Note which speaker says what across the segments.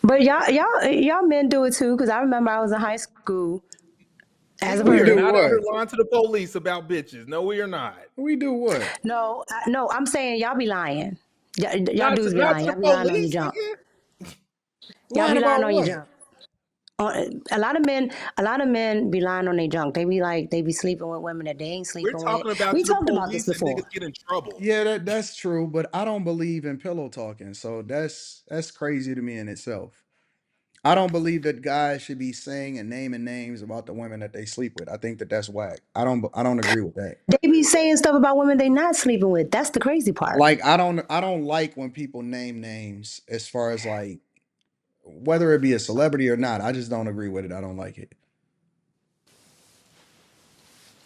Speaker 1: But y'all men do it too. Because I remember I was in high school as a
Speaker 2: We
Speaker 3: We
Speaker 2: are
Speaker 3: do
Speaker 1: virgin.
Speaker 2: not out
Speaker 3: what?
Speaker 2: here lying to the police about bitches. No, we are not.
Speaker 3: We do what?
Speaker 1: No, I'm saying y'all be lying. Y'all
Speaker 2: Not to,
Speaker 1: dudes be
Speaker 2: not
Speaker 1: lying.
Speaker 2: to the
Speaker 1: Y'all be lying on your
Speaker 2: police,
Speaker 1: junk.
Speaker 2: nigga.
Speaker 1: Y'all
Speaker 3: Lying
Speaker 1: be lying
Speaker 3: about
Speaker 1: on your
Speaker 3: what?
Speaker 1: junk. A lot of men be lying on their junk. They be like they be sleeping with women that they ain't
Speaker 2: We're
Speaker 1: sleeping with.
Speaker 2: talking about
Speaker 1: We
Speaker 2: to the
Speaker 1: talked about this
Speaker 2: police and
Speaker 1: before.
Speaker 2: niggas get in trouble.
Speaker 3: Yeah, that's true, but I don't believe in pillow talking. So that's crazy to me in itself. I don't believe that guys should be saying and naming names about the women that they sleep with. I think that that's whack. I don't agree with that.
Speaker 1: They be saying stuff about women they not sleeping with. That's the crazy part.
Speaker 3: Like I don't like when people name names as far as like whether it be a celebrity or not. I just don't agree with it. I don't like it.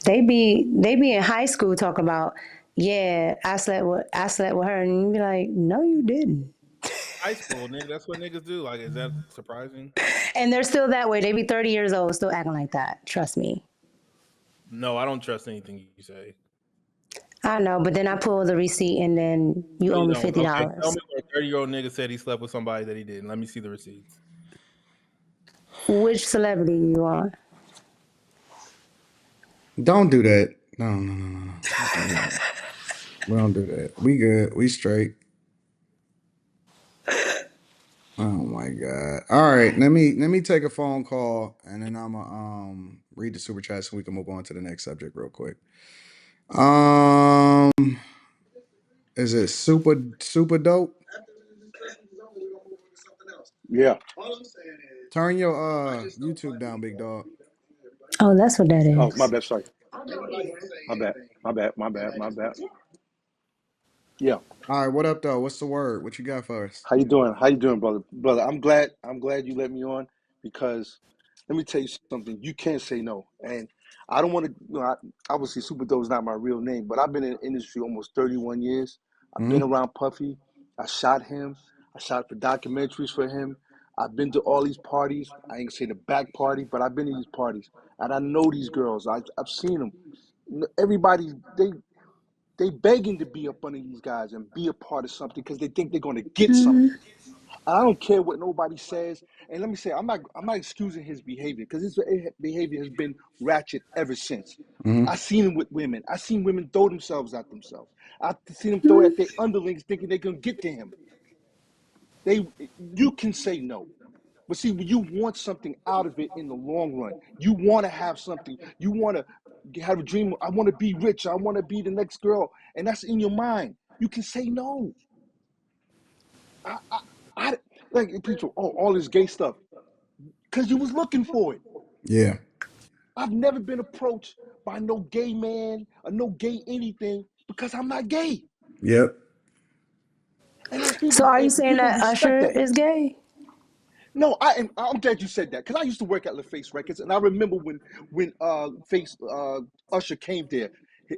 Speaker 1: They be in high school talking about, yeah, I slept with her, and you be like, no, you didn't.
Speaker 2: High school, nigga. That's what niggas do. Like, is that surprising?
Speaker 1: And they're still that way. They be 30 years old, still acting like that. Trust me.
Speaker 2: No, I don't trust anything you say.
Speaker 1: I know, but then I pull the receipt, and then you
Speaker 2: No,
Speaker 1: owe
Speaker 2: you
Speaker 1: me
Speaker 2: don't.
Speaker 1: fifty
Speaker 2: Okay, tell
Speaker 1: dollars.
Speaker 2: me where a 30-year-old nigga said he slept with somebody that he didn't. Let me see the receipts.
Speaker 1: Which celebrity you want?
Speaker 3: Don't do that. No, no, no, no, no. Don't do that. We don't do that. We good. We straight. Oh my god. All right. Let me take a phone call and then I'm gonna read the super chat so we can move on to the next subject real quick. Um is it super dope?
Speaker 4: Yeah.
Speaker 3: Turn your YouTube down, big dog.
Speaker 1: Oh, that's what that
Speaker 4: Oh, my
Speaker 1: is.
Speaker 4: bad. Sorry. My bad. My bad. My bad. My bad. Yeah.
Speaker 3: All right, what up though? What's the word? What you got for us?
Speaker 4: How you doing? How you doing, brother? Brother, I'm glad. I'm glad you let me on because let me tell you something. You can't say no, and I don't want to. Obviously, Super Dope is not my real name, but I've been in the industry almost 31 years. I've been
Speaker 3: Hmm.
Speaker 4: around Puffy. I shot him. I shot for documentaries for him. I've been to all these parties. I ain't gonna say the back party, but I've been to these parties, and I know these girls. I've seen them. Everybody, they begging to be up under these guys and be a part of something because they think they're going to get
Speaker 1: Hmm.
Speaker 4: something. I don't care what nobody says. And let me say, I'm not excusing his behavior because his behavior has been ratchet ever since.
Speaker 3: Hmm.
Speaker 4: I seen him with women. I seen women throw themselves at themselves. I seen them throw at their underlings thinking they can get to him. They, you can say no. But see, when you want something out of it in the long run, you want to have something. You want to have a dream. I want to be rich. I want to be the next girl, and that's in your mind. You can say no. I, I, I like people. Oh, all this gay stuff because you was looking for it.
Speaker 3: Yeah.
Speaker 4: I've never been approached by no gay man or no gay anything because I'm not gay,
Speaker 3: Yep.
Speaker 4: and that's
Speaker 1: So
Speaker 4: people.
Speaker 1: are you
Speaker 4: And
Speaker 1: saying
Speaker 4: people
Speaker 1: that
Speaker 4: respect
Speaker 1: Usher
Speaker 4: that.
Speaker 1: is gay?
Speaker 4: No, I'm glad you said that because I used to work at LaFace Records, and I remember when Face Usher came there.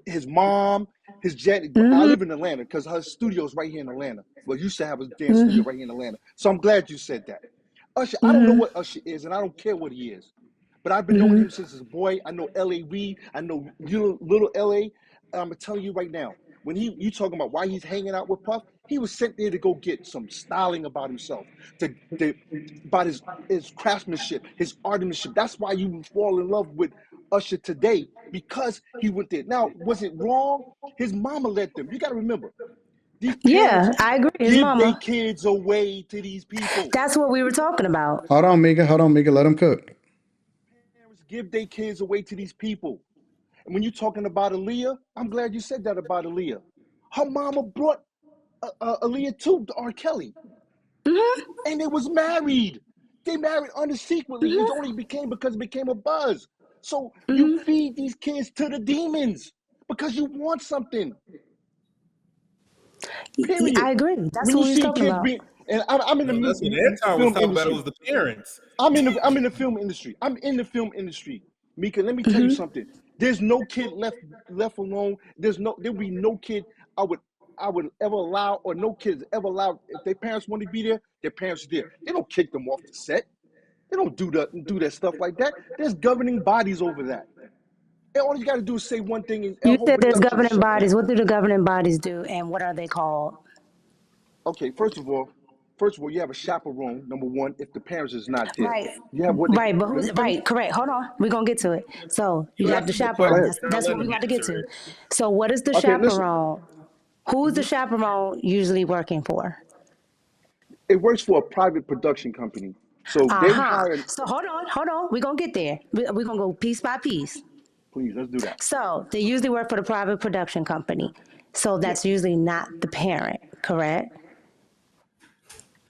Speaker 4: His mom, his Janet. I
Speaker 1: Mm-hmm.
Speaker 4: live in Atlanta because her studio's right here in Atlanta. Well, used to have a dance studio right here in Atlanta. So I'm glad you said that. Usher, I don't know
Speaker 1: Mm-hmm.
Speaker 4: what Usher is, and I don't care what he is. But I've been knowing
Speaker 1: Mm-hmm.
Speaker 4: him since as a boy. I know L.A. Reid. I know little L.A. I'm telling you right now, when you talking about why he's hanging out with Puff, he was sent there to go get some styling about himself, to about his craftsmanship, his artmanship. That's why you fall in love with Usher today because he went there. Now, was it wrong? His mama let them. You got to remember, these
Speaker 1: Yeah,
Speaker 4: parents
Speaker 1: I agree. His
Speaker 4: give their
Speaker 1: mama.
Speaker 4: kids away to these people.
Speaker 1: That's what we were talking about.
Speaker 3: Hold on, Mika. Hold on, Mika. Let him cook.
Speaker 4: Parents give their kids away to these people. And when you're talking about Aaliyah, I'm glad you said that about Aaliyah. Her mama brought Aaliyah to R. Kelly,
Speaker 1: Mm-hmm.
Speaker 4: and they was married. They married unsecretly. It
Speaker 1: Mm-hmm.
Speaker 4: only became because it became a buzz. So you
Speaker 1: Mm-hmm.
Speaker 4: feed these kids to the demons because you want something. Period.
Speaker 1: I agree. That's
Speaker 4: When
Speaker 1: what
Speaker 4: you
Speaker 1: we was
Speaker 4: see
Speaker 1: talking
Speaker 4: kids
Speaker 1: about.
Speaker 4: being, and I'm in
Speaker 2: No, that's what
Speaker 4: the
Speaker 2: Anton was
Speaker 4: film
Speaker 2: talking about. It
Speaker 4: industry.
Speaker 2: was the parents.
Speaker 4: I'm in the film industry. I'm in the film industry. Mika, let me tell you
Speaker 1: Mm-hmm.
Speaker 4: something. There's no kid left alone. There'll be no kid I would I would ever allow, or no kids ever allow, if their parents want to be there, their parents are there. They don't kick them off the set. They don't do that stuff like that. There's governing bodies over that. And all you gotta do is say one thing and
Speaker 1: You said
Speaker 4: everybody
Speaker 1: there's
Speaker 4: else just
Speaker 1: governing
Speaker 4: shut
Speaker 1: bodies.
Speaker 4: down.
Speaker 1: What do the governing bodies do, and what are they called?
Speaker 4: Okay, first of all, first of all, you have a chaperone. Number one, if the parents is not there,
Speaker 1: Right.
Speaker 4: you have what?
Speaker 1: Right, but
Speaker 4: Let
Speaker 1: who's
Speaker 4: me finish.
Speaker 1: right? Correct. Hold on, we're gonna get to it. So you
Speaker 2: You
Speaker 1: have the
Speaker 2: answered the
Speaker 4: Go
Speaker 1: chaperone.
Speaker 2: question.
Speaker 4: ahead.
Speaker 2: You're
Speaker 1: That's
Speaker 2: not
Speaker 1: what
Speaker 2: letting
Speaker 1: we
Speaker 2: him
Speaker 1: about to get
Speaker 2: answer
Speaker 1: to.
Speaker 2: it.
Speaker 1: So what is the
Speaker 4: Okay, listen.
Speaker 1: chaperone? Who's the
Speaker 4: Mhm.
Speaker 1: chaperone usually working for?
Speaker 4: It works for a private production company, so they
Speaker 1: Uh-huh.
Speaker 4: hire.
Speaker 1: So hold on. We're gonna get there. We're gonna go piece by piece.
Speaker 4: Please, let's do that.
Speaker 1: So they usually work for the private production company. So
Speaker 4: Yeah,
Speaker 1: that's usually not the parent, correct?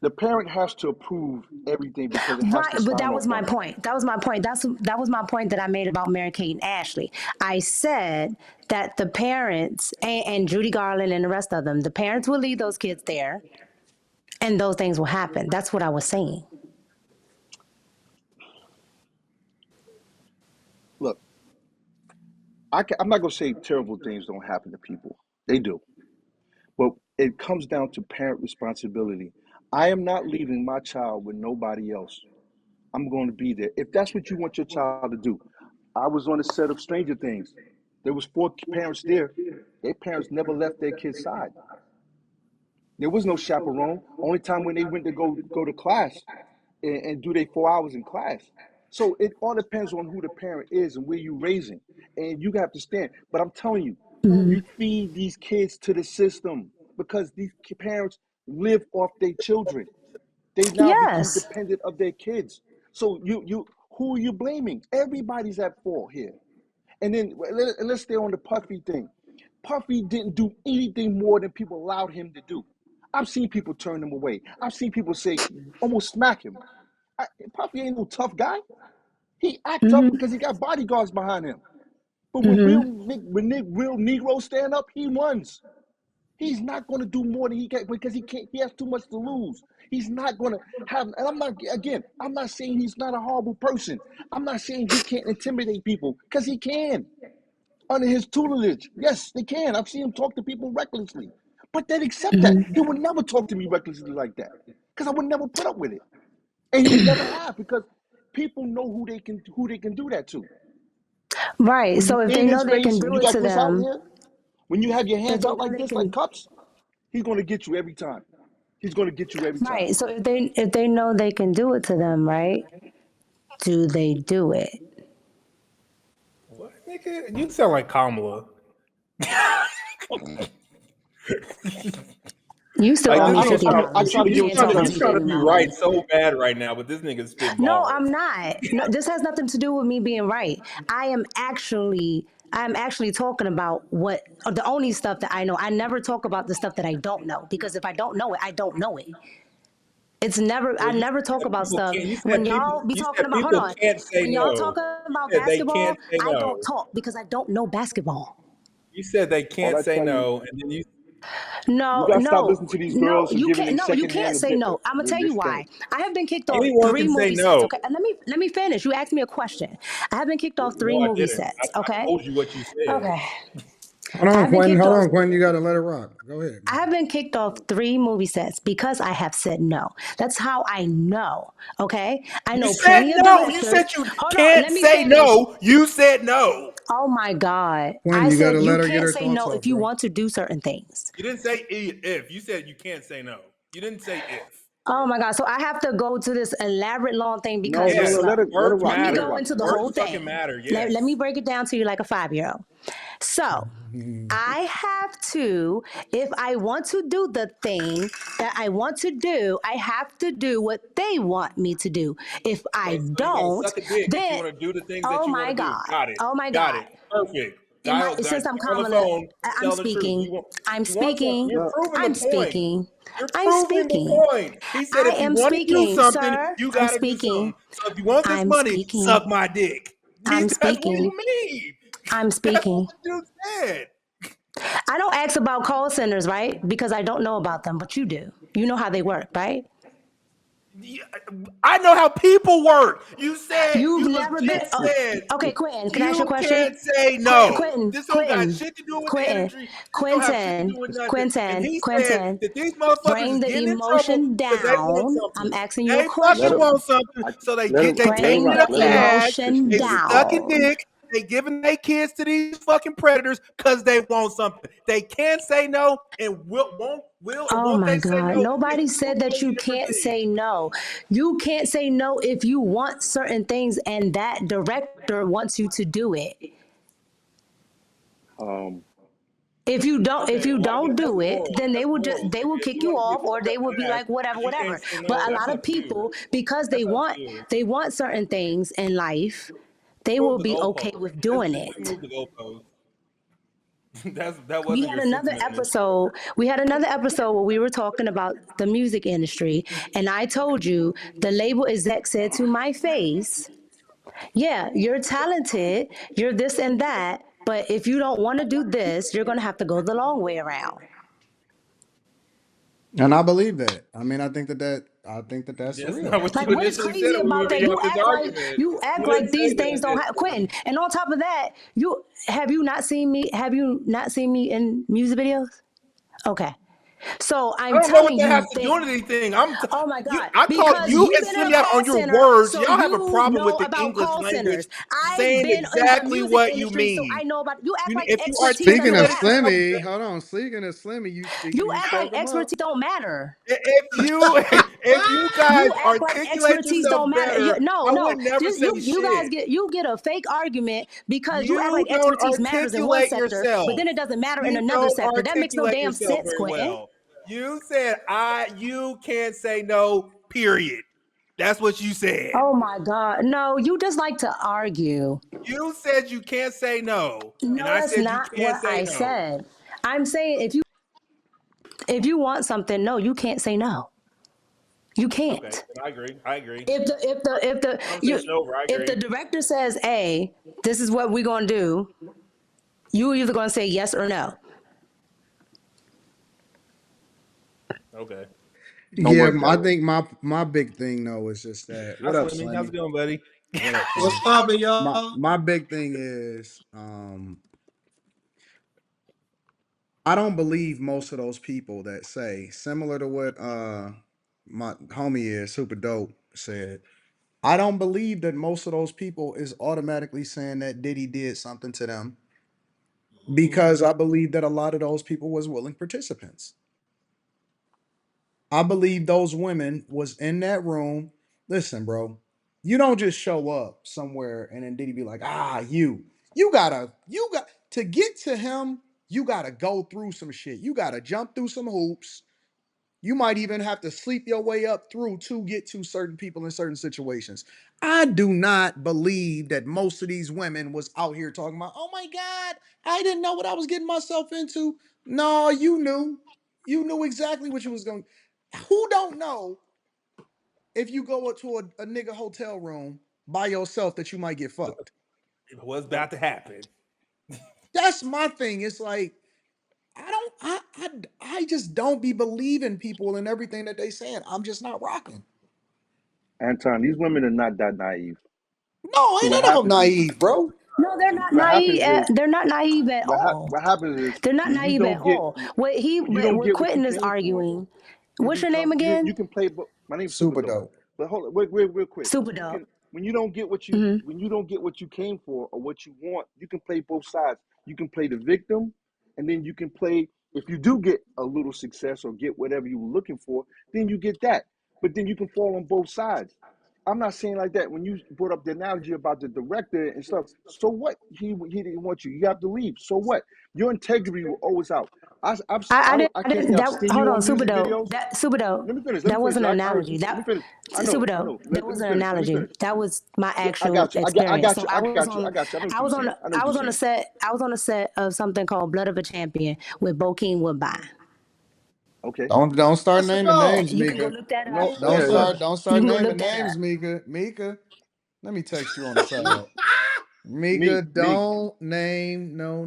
Speaker 4: the parent has to approve everything because it has
Speaker 1: Right,
Speaker 4: to
Speaker 1: but
Speaker 4: sign
Speaker 1: that was
Speaker 4: off
Speaker 1: my
Speaker 4: on it.
Speaker 1: point. That was my point. That was my point that I made about Mary Kate and Ashley. I said that the parents and Judy Garland and the rest of them, the parents will leave those kids there, and those things will happen. That's what I was saying.
Speaker 4: Look, I'm not gonna say terrible things don't happen to people. They do, but it comes down to parent responsibility. I am not leaving my child with nobody else. I'm going to be there. If that's what you want your child to do. I was on the set of Stranger Things. There was four parents there. Their parents never left their kid's side. There was no chaperone. Only time when they went to go to class and do their 4 hours in class. So it all depends on who the parent is and where you're raising. And you have to stand. But I'm telling you, you feed these kids to the system because these parents live off their children. They now become
Speaker 1: Yes.
Speaker 4: dependent of their kids. So you who are you blaming? Everybody's at fault here. And then let's stay on the Puffy thing. Puffy didn't do anything more than people allowed him to do. I've seen people turn him away. I've seen people say almost smack him. Puffy ain't no tough guy. He act tough because he got bodyguards behind him. But when real Negroes stand up, he runs. He's not going to do more than he can because he can't. He has too much to lose. He's not going to have. And I'm not. Again, I'm not saying he's not a horrible person. I'm not saying he can't intimidate people because he can under his tutelage. Yes, they can. I've seen him talk to people recklessly, but they'd accept that. He would never talk to me recklessly like that because I would never put up with it, and he would never have because people know who they can do that to.
Speaker 1: Right.
Speaker 4: When you
Speaker 1: So if
Speaker 4: in
Speaker 1: they know
Speaker 4: his
Speaker 1: they
Speaker 4: face,
Speaker 1: can
Speaker 4: when
Speaker 1: do
Speaker 4: you
Speaker 1: it
Speaker 4: got
Speaker 1: to
Speaker 4: this out
Speaker 1: them,
Speaker 4: here, when you have your
Speaker 1: if
Speaker 4: hands
Speaker 1: they
Speaker 4: out
Speaker 1: know
Speaker 4: like
Speaker 1: they
Speaker 4: this, like
Speaker 1: can,
Speaker 4: cups, he's going to get you every time. He's going to get you every time.
Speaker 1: right. So if they know they can do it to them, right? Do they do it?
Speaker 2: What, nigga? You sound like Kamala.
Speaker 1: You still
Speaker 2: Like
Speaker 1: owe
Speaker 2: this
Speaker 1: me
Speaker 4: I
Speaker 2: nigga
Speaker 4: don't.
Speaker 1: fifty
Speaker 2: trying
Speaker 4: I
Speaker 2: to
Speaker 1: dollars.
Speaker 4: try
Speaker 2: you
Speaker 4: to
Speaker 1: You
Speaker 4: get
Speaker 2: you
Speaker 4: what
Speaker 1: can't
Speaker 4: you're
Speaker 2: trying to
Speaker 1: talk
Speaker 2: you
Speaker 1: to
Speaker 4: trying to
Speaker 1: me
Speaker 2: trying
Speaker 4: say.
Speaker 2: to
Speaker 1: for
Speaker 2: be
Speaker 1: my
Speaker 2: right
Speaker 1: money.
Speaker 2: so bad right now, but this nigga's spitting
Speaker 1: No,
Speaker 2: bars.
Speaker 1: I'm not. No, this has nothing to do with me being right. I'm actually talking about what the only stuff that I know. I never talk about the stuff that I don't know because if I don't know it, I don't know it. I
Speaker 2: Well, you
Speaker 1: never talk
Speaker 2: said
Speaker 1: about
Speaker 2: people
Speaker 1: stuff
Speaker 2: can't.
Speaker 1: when y'all be
Speaker 2: You
Speaker 1: talking
Speaker 2: said
Speaker 1: about, hold
Speaker 2: people
Speaker 1: on,
Speaker 2: can't say
Speaker 1: when y'all
Speaker 2: no.
Speaker 1: talking
Speaker 2: You
Speaker 1: about
Speaker 2: said they
Speaker 1: basketball,
Speaker 2: can't say
Speaker 1: I don't
Speaker 2: no.
Speaker 1: talk because I don't know basketball.
Speaker 2: You said they
Speaker 4: All
Speaker 2: can't
Speaker 4: I
Speaker 2: say
Speaker 4: tell you,
Speaker 2: no, and then you
Speaker 4: you
Speaker 1: No,
Speaker 4: got to stop
Speaker 1: no,
Speaker 4: listening to these
Speaker 1: no,
Speaker 4: girls and
Speaker 1: you
Speaker 4: giving
Speaker 1: can't.
Speaker 4: them
Speaker 1: No, you
Speaker 4: secondhand
Speaker 1: can't
Speaker 4: of
Speaker 1: say no. I'm gonna tell
Speaker 4: their
Speaker 1: you why.
Speaker 4: strength.
Speaker 1: I have been kicked off
Speaker 2: anyone
Speaker 1: three
Speaker 2: can say
Speaker 1: movie sets.
Speaker 2: no.
Speaker 1: Okay, and let me finish. You asked me a question. I have been kicked off
Speaker 2: No,
Speaker 1: three
Speaker 2: I
Speaker 1: movie
Speaker 2: didn't.
Speaker 1: sets.
Speaker 2: I
Speaker 1: Okay,
Speaker 2: told you what you said.
Speaker 1: okay.
Speaker 3: Hold
Speaker 1: I
Speaker 3: on,
Speaker 1: have been
Speaker 3: Quentin.
Speaker 1: kicked
Speaker 3: Hold
Speaker 1: off.
Speaker 3: on, Quentin. You got to let it rock. Go ahead.
Speaker 1: I have been kicked off three movie sets because I have said no. That's how I know. Okay, I
Speaker 2: You
Speaker 1: know
Speaker 2: said
Speaker 1: plenty of
Speaker 2: no. You
Speaker 1: directors.
Speaker 2: said you
Speaker 1: Hold on,
Speaker 2: can't
Speaker 1: let me
Speaker 2: say
Speaker 1: finish.
Speaker 2: no. You said no.
Speaker 1: Oh my God,
Speaker 3: Quentin,
Speaker 1: I
Speaker 3: you got to
Speaker 1: said you
Speaker 3: let her get
Speaker 1: can't
Speaker 3: her
Speaker 1: say
Speaker 3: thoughts
Speaker 1: no if
Speaker 3: off,
Speaker 1: you
Speaker 3: bro.
Speaker 1: want to do certain things.
Speaker 2: You didn't say if. You said you can't say no. You didn't say if.
Speaker 1: Oh my God. So I have to go to this elaborate long thing
Speaker 4: No,
Speaker 1: because
Speaker 4: no,
Speaker 1: you're
Speaker 2: Yes,
Speaker 4: no.
Speaker 1: slow.
Speaker 4: Let her
Speaker 2: words
Speaker 4: rock.
Speaker 1: Let me
Speaker 4: Let her
Speaker 2: matter.
Speaker 1: go
Speaker 4: rock.
Speaker 1: into the
Speaker 2: Words
Speaker 1: whole
Speaker 2: fucking
Speaker 1: thing.
Speaker 2: matter.
Speaker 1: Let me
Speaker 2: Yes.
Speaker 1: break it down to you like a 5-year-old. So I have to, if I want to do the thing that I want to do, I have to do what they want me to do. If I
Speaker 2: Okay, so you got to
Speaker 1: don't,
Speaker 2: suck a dick if you
Speaker 1: then,
Speaker 2: want to do the things that
Speaker 1: oh
Speaker 2: you want
Speaker 1: my
Speaker 2: to do.
Speaker 1: God.
Speaker 2: Got it.
Speaker 1: Oh my
Speaker 2: Got
Speaker 1: God.
Speaker 2: it. Perfect.
Speaker 1: In my,
Speaker 2: Guy
Speaker 1: since I'm
Speaker 2: on the
Speaker 1: Kamala,
Speaker 2: phone,
Speaker 1: I'm
Speaker 2: tell the truth.
Speaker 1: speaking. I'm
Speaker 2: You want something?
Speaker 1: speaking.
Speaker 2: You're
Speaker 4: Well,
Speaker 2: proving the
Speaker 1: I'm
Speaker 2: point.
Speaker 1: speaking.
Speaker 2: You're
Speaker 1: I'm
Speaker 2: proving the
Speaker 1: speaking.
Speaker 2: point. He said
Speaker 1: I
Speaker 2: if you
Speaker 1: am
Speaker 2: want to do
Speaker 1: speaking,
Speaker 2: something,
Speaker 1: sir.
Speaker 2: you
Speaker 1: I'm
Speaker 2: got to do something.
Speaker 1: speaking.
Speaker 2: So if you want this
Speaker 1: I'm
Speaker 2: money,
Speaker 1: speaking.
Speaker 2: suck my dick.
Speaker 1: I'm
Speaker 2: That's what you
Speaker 1: speaking.
Speaker 2: mean.
Speaker 1: I'm
Speaker 2: That's what
Speaker 1: speaking.
Speaker 2: the dude said.
Speaker 1: I don't ask about call centers, right? Because I don't know about them, but you do. You know how they work, right?
Speaker 2: Yeah, I know how people work.
Speaker 1: You've
Speaker 2: You
Speaker 1: never been.
Speaker 2: legit said,
Speaker 1: Okay, Quentin, can I ask you a
Speaker 2: you
Speaker 1: question?
Speaker 2: can't say no.
Speaker 1: Quentin,
Speaker 2: This don't got
Speaker 1: Quentin,
Speaker 2: shit to do with the
Speaker 1: Quentin,
Speaker 2: industry. This don't have shit to
Speaker 1: Quentin,
Speaker 2: do with nothing. And
Speaker 1: Quentin,
Speaker 2: he said
Speaker 1: Quentin.
Speaker 2: that these motherfuckers
Speaker 1: Bring
Speaker 2: is
Speaker 1: the
Speaker 2: getting in trouble
Speaker 1: emotion
Speaker 2: because they want
Speaker 1: down.
Speaker 2: something.
Speaker 1: I'm asking you a
Speaker 2: They
Speaker 4: let
Speaker 2: fucking
Speaker 4: her.
Speaker 1: question.
Speaker 2: want something,
Speaker 4: I,
Speaker 2: so
Speaker 4: let her.
Speaker 2: they
Speaker 4: Let her
Speaker 1: Bring
Speaker 2: taking it
Speaker 1: the
Speaker 4: rock.
Speaker 2: up
Speaker 4: Let
Speaker 2: the
Speaker 4: her rock.
Speaker 2: ass.
Speaker 4: Cause
Speaker 1: emotion
Speaker 2: They sucking
Speaker 1: down.
Speaker 2: dick.
Speaker 5: they giving their kids to these fucking predators because they want something. They can't say no and
Speaker 1: Oh
Speaker 5: won't
Speaker 1: my
Speaker 5: they say
Speaker 1: God.
Speaker 5: no?
Speaker 1: Nobody
Speaker 5: It's two
Speaker 1: said that
Speaker 5: totally
Speaker 1: you
Speaker 5: different
Speaker 1: can't
Speaker 5: things.
Speaker 1: say no. You can't say no if you want certain things and that director wants you to do it.
Speaker 4: Um,
Speaker 1: If you don't, if
Speaker 2: Okay,
Speaker 1: you
Speaker 2: well, I guess
Speaker 1: don't
Speaker 2: that's
Speaker 1: do it,
Speaker 2: moral.
Speaker 1: then
Speaker 2: That's
Speaker 1: they
Speaker 2: moral.
Speaker 1: will
Speaker 2: If
Speaker 1: kick
Speaker 2: you
Speaker 1: you
Speaker 2: want to
Speaker 1: off,
Speaker 2: get
Speaker 1: or
Speaker 2: fucked
Speaker 1: they
Speaker 2: up
Speaker 1: will
Speaker 2: in
Speaker 1: be
Speaker 2: the ass
Speaker 1: like whatever,
Speaker 2: because you can't
Speaker 1: whatever.
Speaker 2: say
Speaker 1: But
Speaker 2: no,
Speaker 1: a
Speaker 2: that's
Speaker 1: lot of
Speaker 2: up to you.
Speaker 1: people, because
Speaker 2: That's up to you.
Speaker 1: they want certain things in life, they
Speaker 2: Move
Speaker 1: will
Speaker 2: the
Speaker 1: be okay
Speaker 2: goalpost.
Speaker 1: with doing
Speaker 2: We
Speaker 1: it.
Speaker 2: moved the goalpost. That
Speaker 1: We
Speaker 2: wasn't
Speaker 1: had
Speaker 2: your
Speaker 1: another
Speaker 2: sentiments.
Speaker 1: episode. We had another episode where we were talking about the music industry, and I told you the label exec said to my face, "Yeah, you're talented, you're this and that, but if you don't want to do this, you're going to have to go the long way around."
Speaker 3: And I believe that. I mean, I think that that's
Speaker 2: That's
Speaker 3: real.
Speaker 2: not what
Speaker 1: Like,
Speaker 2: you
Speaker 1: what is
Speaker 2: initially said
Speaker 1: crazy
Speaker 2: when we
Speaker 1: about
Speaker 2: were
Speaker 1: that?
Speaker 2: having this argument.
Speaker 1: You
Speaker 2: You
Speaker 1: act
Speaker 2: didn't
Speaker 1: like
Speaker 2: say
Speaker 1: these
Speaker 2: that
Speaker 1: things don't happen,
Speaker 2: initially.
Speaker 1: Quentin. And on top of that, you have you not seen me? Have you not seen me in music videos? Okay, so
Speaker 5: I
Speaker 1: I'm
Speaker 5: don't know what
Speaker 1: telling
Speaker 5: that has
Speaker 1: you,
Speaker 5: to do with anything. I'm
Speaker 1: oh my
Speaker 5: you.
Speaker 1: God,
Speaker 5: I called
Speaker 1: because
Speaker 5: you
Speaker 1: you've
Speaker 5: and
Speaker 1: been in a
Speaker 5: Slimmy out
Speaker 1: call
Speaker 5: on your
Speaker 1: center,
Speaker 5: words.
Speaker 1: so
Speaker 5: Y'all have a
Speaker 1: you
Speaker 5: problem with
Speaker 1: know
Speaker 5: the
Speaker 1: about
Speaker 5: English
Speaker 1: call
Speaker 5: language
Speaker 1: centers. I've
Speaker 5: saying
Speaker 1: been in the
Speaker 5: exactly
Speaker 1: music
Speaker 5: what you
Speaker 1: industry, so
Speaker 5: mean.
Speaker 1: I know about. You act like
Speaker 5: If you
Speaker 1: expertise
Speaker 3: Speaking
Speaker 1: doesn't
Speaker 3: of
Speaker 5: articulate
Speaker 1: matter.
Speaker 5: yourself,
Speaker 3: Slimmy, hold on. Speaking of Slimmy,
Speaker 1: You
Speaker 3: you
Speaker 1: act like
Speaker 3: spoke him up.
Speaker 1: expertise don't matter.
Speaker 5: if you guys
Speaker 1: You act like
Speaker 5: articulate
Speaker 1: expertise
Speaker 5: yourself
Speaker 1: don't matter.
Speaker 5: better,
Speaker 1: No,
Speaker 5: I
Speaker 1: no.
Speaker 5: would never say
Speaker 1: You guys
Speaker 5: shit.
Speaker 1: get a fake argument because you act
Speaker 5: You
Speaker 1: like
Speaker 5: don't
Speaker 1: expertise matters in one
Speaker 5: articulate
Speaker 1: sector, but
Speaker 5: yourself.
Speaker 1: then it doesn't matter in
Speaker 5: You
Speaker 1: another
Speaker 5: don't
Speaker 1: sector. That makes no
Speaker 5: articulate
Speaker 1: damn
Speaker 5: yourself
Speaker 1: sense,
Speaker 5: very
Speaker 1: Quentin.
Speaker 5: well. You said you can't say no, period. That's what you said.
Speaker 1: Oh my God. No, you just like to argue.
Speaker 5: You said you can't say no, and
Speaker 1: No,
Speaker 5: I
Speaker 1: that's
Speaker 5: said you
Speaker 1: not
Speaker 5: can't
Speaker 1: what
Speaker 5: say
Speaker 1: I
Speaker 5: no.
Speaker 1: said. I'm saying if you want something, no, you can't say no. You
Speaker 2: Okay,
Speaker 1: can't.
Speaker 2: I agree. I agree.
Speaker 5: Conversation over. I
Speaker 1: if the
Speaker 5: agree.
Speaker 1: director says, "Hey, this is what we're gonna do," you either gonna say yes or no.
Speaker 2: Okay.
Speaker 4: you know
Speaker 3: Yeah,
Speaker 4: what
Speaker 3: I
Speaker 4: though?
Speaker 3: think my big thing though is just that.
Speaker 2: Hi,
Speaker 3: What up,
Speaker 2: Slimmy. How's
Speaker 3: Slimmy?
Speaker 2: it going, buddy?
Speaker 3: What up,
Speaker 6: What's
Speaker 3: Slimmy?
Speaker 6: poppin',
Speaker 3: My
Speaker 6: y'all?
Speaker 3: my big thing is I don't believe most of those people that say similar to what my homie is super dope said. I don't believe that most of those people is automatically saying that Diddy did something to them because I believe that a lot of those people was willing participants. I believe those women was in that room. Listen, bro, you don't just show up somewhere and then Diddy be like, you got to get to him. You gotta go through some shit. You gotta jump through some hoops. You might even have to sleep your way up through to get to certain people in certain situations. I do not believe that most of these women was out here talking about, oh my God, I didn't know what I was getting myself into. No, you knew. You knew exactly what you was going. Who don't know if you go to a nigga hotel room by yourself that you might get fucked?
Speaker 5: What's about to happen?
Speaker 3: That's my thing. It's like I don't I just don't be believing people and everything that they saying. I'm just not rocking.
Speaker 4: Anton, these women are not that naive.
Speaker 3: No,
Speaker 4: See
Speaker 3: ain't
Speaker 4: what
Speaker 3: none of them
Speaker 4: happens is
Speaker 3: naive, bro.
Speaker 1: No, they're not
Speaker 4: what
Speaker 1: naive.
Speaker 4: happens is
Speaker 1: They're not naive at all.
Speaker 4: what happens is
Speaker 1: They're not
Speaker 4: when you
Speaker 1: naive at
Speaker 4: don't get
Speaker 1: all. What he,
Speaker 4: when you don't
Speaker 1: what
Speaker 4: get what you
Speaker 1: Quentin is
Speaker 4: came for,
Speaker 1: arguing.
Speaker 4: you
Speaker 1: What's your name
Speaker 4: become you
Speaker 1: again?
Speaker 4: can play. My name's Super
Speaker 3: Super
Speaker 4: Dope.
Speaker 3: dope.
Speaker 4: But hold on, wait, real quick.
Speaker 1: Super
Speaker 4: You
Speaker 1: dope.
Speaker 4: can when you don't get
Speaker 1: Hmm.
Speaker 4: when you don't get what you came for or what you want, you can play both sides. You can play the victim, and then you can play if you do get a little success or get whatever you were looking for, then you get that. But then you can fall on both sides. I'm not saying like that. When you brought up the analogy about the director and stuff, so what? He didn't want you. You have to leave. So what? Your integrity will always out. I can't say I've seen
Speaker 1: Hold
Speaker 4: you
Speaker 1: on,
Speaker 4: on
Speaker 1: super
Speaker 4: music
Speaker 1: dope.
Speaker 4: videos.
Speaker 1: That super dope.
Speaker 4: Let me finish. Let me
Speaker 1: That
Speaker 4: finish.
Speaker 1: wasn't an
Speaker 4: I
Speaker 1: analogy.
Speaker 4: let me finish.
Speaker 1: Super
Speaker 4: I
Speaker 1: dope.
Speaker 4: know.
Speaker 1: That
Speaker 4: Let me
Speaker 1: wasn't an
Speaker 4: finish. Let me
Speaker 1: analogy.
Speaker 4: finish.
Speaker 1: That was my
Speaker 4: I
Speaker 1: actual
Speaker 4: got you.
Speaker 1: experience. So
Speaker 4: I got you. I got you. I know what you're saying. I know what you're saying.
Speaker 1: I was on a set of something called Blood of a Champion with Bokeem Woodbine.
Speaker 4: Okay.
Speaker 3: Don't start
Speaker 6: What's it
Speaker 3: naming
Speaker 6: called?
Speaker 3: names,
Speaker 1: You can go
Speaker 3: Mika.
Speaker 1: look that up.
Speaker 4: No. Yeah.
Speaker 3: Don't
Speaker 1: You
Speaker 3: start
Speaker 1: can go
Speaker 3: naming
Speaker 1: look that
Speaker 3: names,
Speaker 1: up.
Speaker 3: Mika. Mika, let me text you on the side.
Speaker 4: Me.
Speaker 3: Mika,
Speaker 4: Me.
Speaker 3: don't name no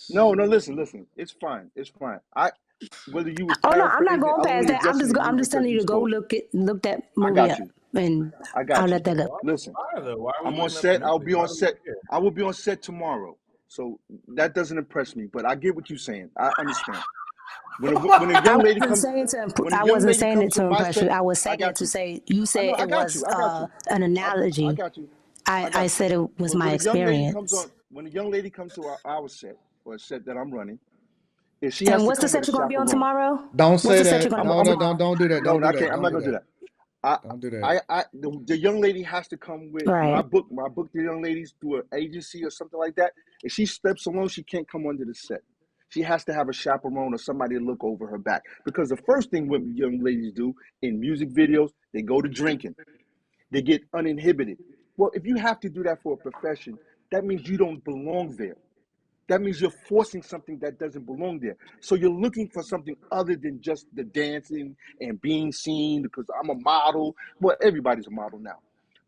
Speaker 4: No.
Speaker 3: names.
Speaker 4: No. Listen. Listen. It's fine. It's fine. Whether you was
Speaker 1: Oh no, I'm not
Speaker 4: paraphrasing,
Speaker 1: going
Speaker 4: I was
Speaker 1: past
Speaker 4: only
Speaker 1: that.
Speaker 4: addressing to
Speaker 1: I'm
Speaker 4: you
Speaker 1: just
Speaker 4: because
Speaker 1: telling you
Speaker 4: you
Speaker 1: to go
Speaker 4: spoke.
Speaker 1: look that
Speaker 4: I
Speaker 1: movie
Speaker 4: got
Speaker 1: up,
Speaker 4: you.
Speaker 1: and
Speaker 4: I
Speaker 1: I'll
Speaker 4: got you.
Speaker 1: let that go.
Speaker 4: Listen.
Speaker 2: Why though? Why are we
Speaker 4: I'm on
Speaker 2: looking up the
Speaker 4: set. I'll
Speaker 2: movie?
Speaker 4: be
Speaker 2: Why
Speaker 4: on
Speaker 2: do we
Speaker 4: set.
Speaker 2: care?
Speaker 4: I will be on set tomorrow. So that doesn't impress me. But I get what you're saying. I understand. When a young lady comes when a
Speaker 1: I
Speaker 4: young
Speaker 1: wasn't
Speaker 4: lady
Speaker 1: saying it
Speaker 4: comes
Speaker 1: to
Speaker 4: on my
Speaker 1: impress you.
Speaker 4: set,
Speaker 1: I was
Speaker 4: I
Speaker 1: saying it
Speaker 4: got
Speaker 1: to
Speaker 4: you.
Speaker 1: say you
Speaker 4: I know.
Speaker 1: said
Speaker 4: I
Speaker 1: it
Speaker 4: got
Speaker 1: was
Speaker 4: you. I got you.
Speaker 1: an
Speaker 4: I
Speaker 1: analogy.
Speaker 4: got you. I
Speaker 1: I
Speaker 4: got you.
Speaker 1: said it was my
Speaker 4: When a young lady comes
Speaker 1: experience.
Speaker 4: on, when a young lady comes to our set or a set that I'm running, if she has
Speaker 1: And
Speaker 4: to
Speaker 1: what's the
Speaker 4: come with
Speaker 1: set
Speaker 4: a
Speaker 1: you're going to be on
Speaker 4: chaperone,
Speaker 1: tomorrow?
Speaker 3: Don't
Speaker 1: What's
Speaker 3: say
Speaker 1: the set you're
Speaker 3: that.
Speaker 1: going to
Speaker 4: I'm,
Speaker 1: be on
Speaker 3: No,
Speaker 4: I'm,
Speaker 3: no,
Speaker 1: tomorrow?
Speaker 3: don't do that.
Speaker 4: no,
Speaker 3: Don't
Speaker 4: no,
Speaker 3: do
Speaker 4: I
Speaker 3: that.
Speaker 4: can't. I'm
Speaker 3: Don't
Speaker 4: not
Speaker 3: do
Speaker 4: gonna do
Speaker 3: that.
Speaker 4: that. I,
Speaker 3: Don't do that.
Speaker 4: the young lady has to come with
Speaker 1: Right.
Speaker 4: when I book the young ladies through an agency or something like that. If she steps alone, she can't come under the set. She has to have a chaperone or somebody to look over her back. Because the first thing what young ladies do in music videos, they go to drinking. They get uninhibited. Well, if you have to do that for a profession, that means you don't belong there. That means you're forcing something that doesn't belong there. So you're looking for something other than just the dancing and being seen because I'm a model. Well, everybody's a model now.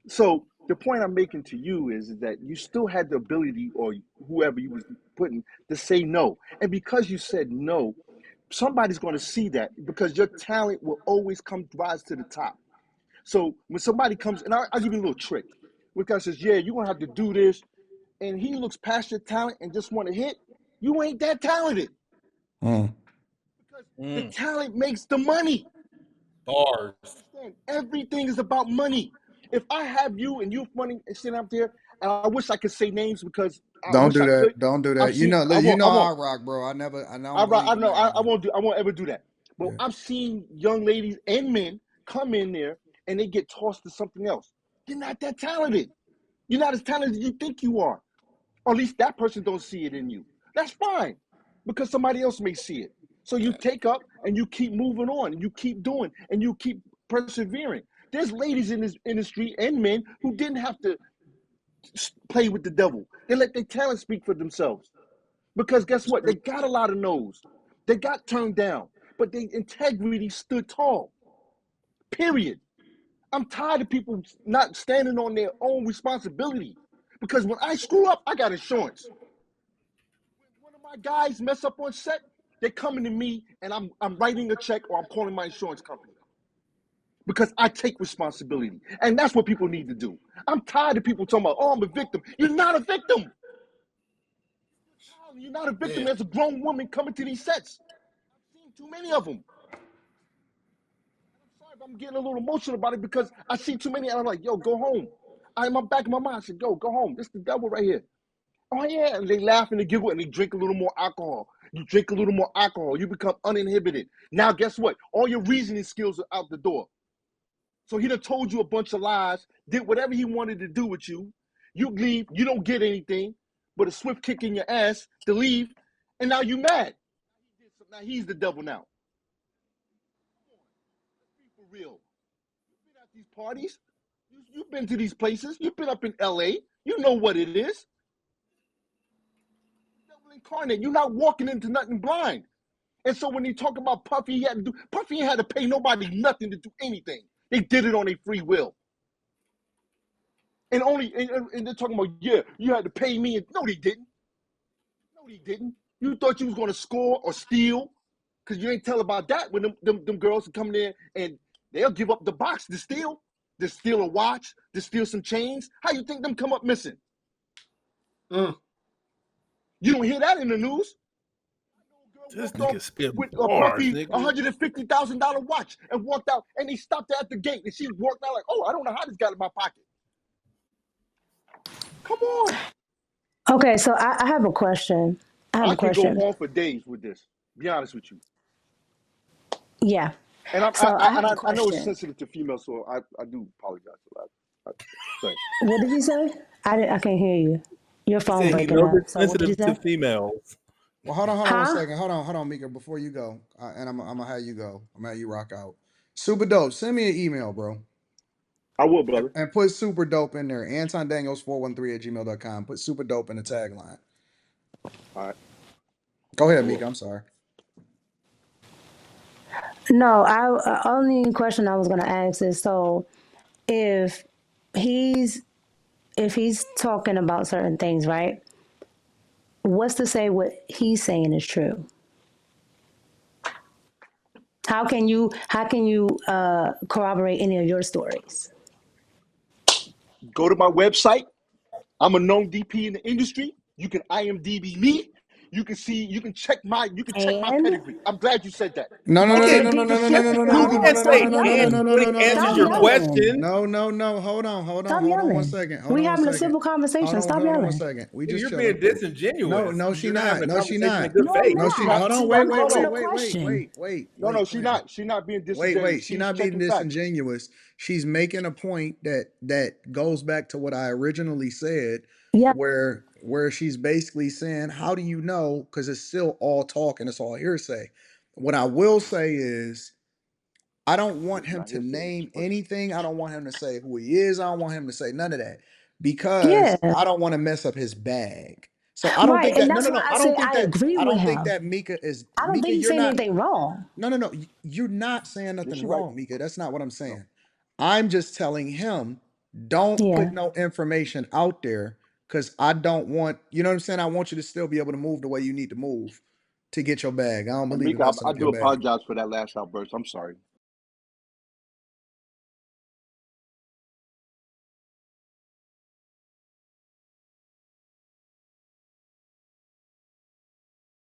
Speaker 4: So the point I'm making to you is that you still had the ability, or whoever you was putting, to say no. And because you said no, somebody's going to see that because your talent will always come rise to the top. So when somebody comes, and I'll give you a little trick. When guy says, "Yeah, you're gonna have to do this," and he looks past your talent and just want to hit, you ain't that talented
Speaker 3: Mm.
Speaker 4: because the
Speaker 5: Mm.
Speaker 4: talent makes the money.
Speaker 5: Bars.
Speaker 4: Understand? Everything is about money. If I have you and you're funny and sitting up there, and I wish I could say names because I
Speaker 3: Don't
Speaker 4: wish
Speaker 3: do
Speaker 4: I could.
Speaker 3: that. Don't do
Speaker 4: I've
Speaker 3: that. You
Speaker 4: seen.
Speaker 3: know,
Speaker 4: I
Speaker 3: look, you
Speaker 4: won't.
Speaker 3: know
Speaker 4: I
Speaker 3: how
Speaker 4: won't.
Speaker 3: I rock, bro. I don't
Speaker 4: I
Speaker 3: believe in
Speaker 4: know.
Speaker 3: that,
Speaker 4: I
Speaker 3: man.
Speaker 4: won't do. I won't ever do that. But
Speaker 3: Yeah.
Speaker 4: I've seen young ladies and men come in there and they get tossed to something else. You're not that talented. You're not as talented as you think you are. Or at least that person don't see it in you. That's fine because somebody else may see it. So you take up and you keep moving on and you keep doing and you keep persevering. There's ladies in this industry and men who didn't have to play with the devil. They let their talent speak for themselves. Because guess what? They got a lot of no's. They got turned down, but their integrity stood tall. Period. I'm tired of people not standing on their own responsibility. Because when I screw up, I got insurance. When one of my guys mess up on set, they're coming to me and I'm writing a check or I'm calling my insurance company. Because I take responsibility. And that's what people need to do. I'm tired of people talking about, oh, I'm a victim. You're not a victim. You're not a victim.
Speaker 5: Man.
Speaker 4: There's a grown woman coming to these sets. I've seen too many of them. I'm sorry if I'm getting a little emotional about it because I see too many and I'm like, yo, go home. I'm back in my mind. I said, yo, go home. This is the devil right here. Oh, yeah. And they laugh and they giggle and they drink a little more alcohol. You drink a little more alcohol. You become uninhibited. Now, guess what? All your reasoning skills are out the door. So he done told you a bunch of lies, did whatever he wanted to do with you. You leave, you don't get anything but a swift kick in your ass to leave, and now you mad. Now he's the devil now. Let's be for real. You've been at these parties. You've been to these places. You've been up in LA. You know what it is. Devil incarnate. You're not walking into nothing blind. And so when they talk about Puffy, Puffy ain't had to pay nobody nothing to do anything. They did it on their free will. And they're talking about, yeah, you had to pay me. No, they didn't. No, they didn't. You thought you was gonna score or steal, because you ain't tell about that when them girls are coming in and they'll give up the box to steal a watch, to steal some chains. How you think them come up missing?
Speaker 5: Mm.
Speaker 4: You don't hear that in the news. Girl
Speaker 2: This
Speaker 4: walked off
Speaker 2: nigga spit
Speaker 4: with a
Speaker 2: bars,
Speaker 4: Puffy
Speaker 2: nigga.
Speaker 4: $150,000 watch and walked out, and they stopped her at the gate, and she walked out like, oh, I don't know how this got in my pocket. Come on.
Speaker 1: Okay, so I have a question. I have
Speaker 4: I
Speaker 1: a
Speaker 4: can go
Speaker 1: question.
Speaker 4: on for days with this. Be honest with you.
Speaker 1: Yeah.
Speaker 4: And
Speaker 1: So I have a
Speaker 4: I know it's
Speaker 1: question.
Speaker 4: sensitive to females, so I do apologize for that. Go ahead.
Speaker 1: What did you say? I can't hear you. Your
Speaker 5: He
Speaker 1: phone
Speaker 5: said he
Speaker 1: breaking
Speaker 5: knows
Speaker 1: up.
Speaker 5: it's
Speaker 1: So what did you
Speaker 5: sensitive to
Speaker 1: say?
Speaker 5: females.
Speaker 3: Well, hold on one
Speaker 1: Huh?
Speaker 3: second. Hold on, Mika. Before you go, and I'm gonna have you go. I'm gonna have you rock out. Super dope. Send me an email, bro,
Speaker 4: I will, brother.
Speaker 3: and put super dope in there. Anton Daniels 413 at gmail.com. Put super dope in the tagline.
Speaker 4: All right,
Speaker 3: Go
Speaker 4: I
Speaker 3: ahead, Mika.
Speaker 4: will.
Speaker 3: I'm sorry.
Speaker 1: No, I only question I was gonna ask is so if he's if he's talking about certain things, right? What's to say what he's saying is true? How can you corroborate any of your stories?
Speaker 4: Go to my website. I'm a known DP in the industry. You can IMDb me. You can see, you can check my
Speaker 1: And
Speaker 4: pedigree. I'm glad you said that.
Speaker 3: No, no, no,
Speaker 1: okay,
Speaker 3: no,
Speaker 5: can't,
Speaker 3: no, no,
Speaker 4: You can
Speaker 3: no, no,
Speaker 4: check
Speaker 3: no,
Speaker 4: my
Speaker 3: no, no,
Speaker 5: you
Speaker 3: no,
Speaker 1: no,
Speaker 3: no,
Speaker 4: pedigree.
Speaker 3: no,
Speaker 5: can't
Speaker 3: no, no,
Speaker 1: stop
Speaker 5: say
Speaker 3: no, no, no, no,
Speaker 5: and
Speaker 3: no,
Speaker 1: yelling.
Speaker 3: no,
Speaker 5: when
Speaker 3: no,
Speaker 5: he
Speaker 3: no, no,
Speaker 5: answers
Speaker 3: no,
Speaker 5: your
Speaker 3: no,
Speaker 1: Stop
Speaker 3: no.
Speaker 1: yelling.
Speaker 5: question.
Speaker 3: No, no, no. Hold on, hold on,
Speaker 1: Stop
Speaker 3: hold on one
Speaker 1: yelling.
Speaker 3: second. Hold
Speaker 1: We
Speaker 3: on one
Speaker 1: having a
Speaker 3: second.
Speaker 1: civil conversation. Stop
Speaker 3: Hold on one
Speaker 1: yelling.
Speaker 3: second. We
Speaker 5: Nigga,
Speaker 3: just
Speaker 5: you're being
Speaker 3: chilling. No,
Speaker 5: disingenuous.
Speaker 3: no, she
Speaker 5: You're not having
Speaker 3: not.
Speaker 5: a
Speaker 3: No, she
Speaker 5: conversation in
Speaker 3: not.
Speaker 5: good
Speaker 1: No, I'm
Speaker 5: faith.
Speaker 3: No, she.
Speaker 1: not.
Speaker 3: Hold on.
Speaker 4: No,
Speaker 3: Wait,
Speaker 1: I'm
Speaker 3: wait,
Speaker 4: no,
Speaker 1: asking
Speaker 3: wait,
Speaker 1: a
Speaker 4: no.
Speaker 3: wait, wait,
Speaker 1: question.
Speaker 3: wait, wait,
Speaker 4: No,
Speaker 3: wait,
Speaker 4: she's
Speaker 3: wait.
Speaker 4: not being
Speaker 3: Wait.
Speaker 4: disingenuous.
Speaker 3: She
Speaker 4: She's
Speaker 3: not being
Speaker 4: checking facts.
Speaker 3: disingenuous. She's making a point that goes back to what I originally said,
Speaker 1: Yeah.
Speaker 3: where she's basically saying, "How do you know?" Because it's still all talk and it's all hearsay. What I will say is, I don't want
Speaker 4: It's
Speaker 3: him
Speaker 4: not
Speaker 3: to
Speaker 4: hearsay.
Speaker 3: name anything. I don't want him to say who he is. I don't want him to say none of that because
Speaker 1: Yeah.
Speaker 3: I don't want to mess up his bag. So I don't
Speaker 1: Right.
Speaker 3: think
Speaker 1: And
Speaker 3: that. No,
Speaker 1: that's
Speaker 3: no,
Speaker 1: why
Speaker 3: no.
Speaker 1: I said I agree
Speaker 3: I
Speaker 1: with
Speaker 3: don't think
Speaker 1: him.
Speaker 3: that Mika is
Speaker 1: I don't
Speaker 3: Mika.
Speaker 1: think he's
Speaker 3: You're
Speaker 1: saying
Speaker 3: not.
Speaker 1: anything wrong.
Speaker 3: No, no, no. You're not saying
Speaker 4: Yes,
Speaker 3: nothing
Speaker 4: you're right.
Speaker 3: wrong, Mika. That's not what I'm
Speaker 4: No.
Speaker 3: saying. I'm just telling him, don't
Speaker 1: Yeah.
Speaker 3: put no information out there because I don't want. You know what I'm saying? I want you to still be able to move the way you need to move to get your bag. I don't
Speaker 4: And
Speaker 3: believe in
Speaker 4: Mika,
Speaker 3: messing
Speaker 4: I
Speaker 3: up your
Speaker 4: do
Speaker 3: bag.
Speaker 4: apologize for that last outburst. I'm sorry.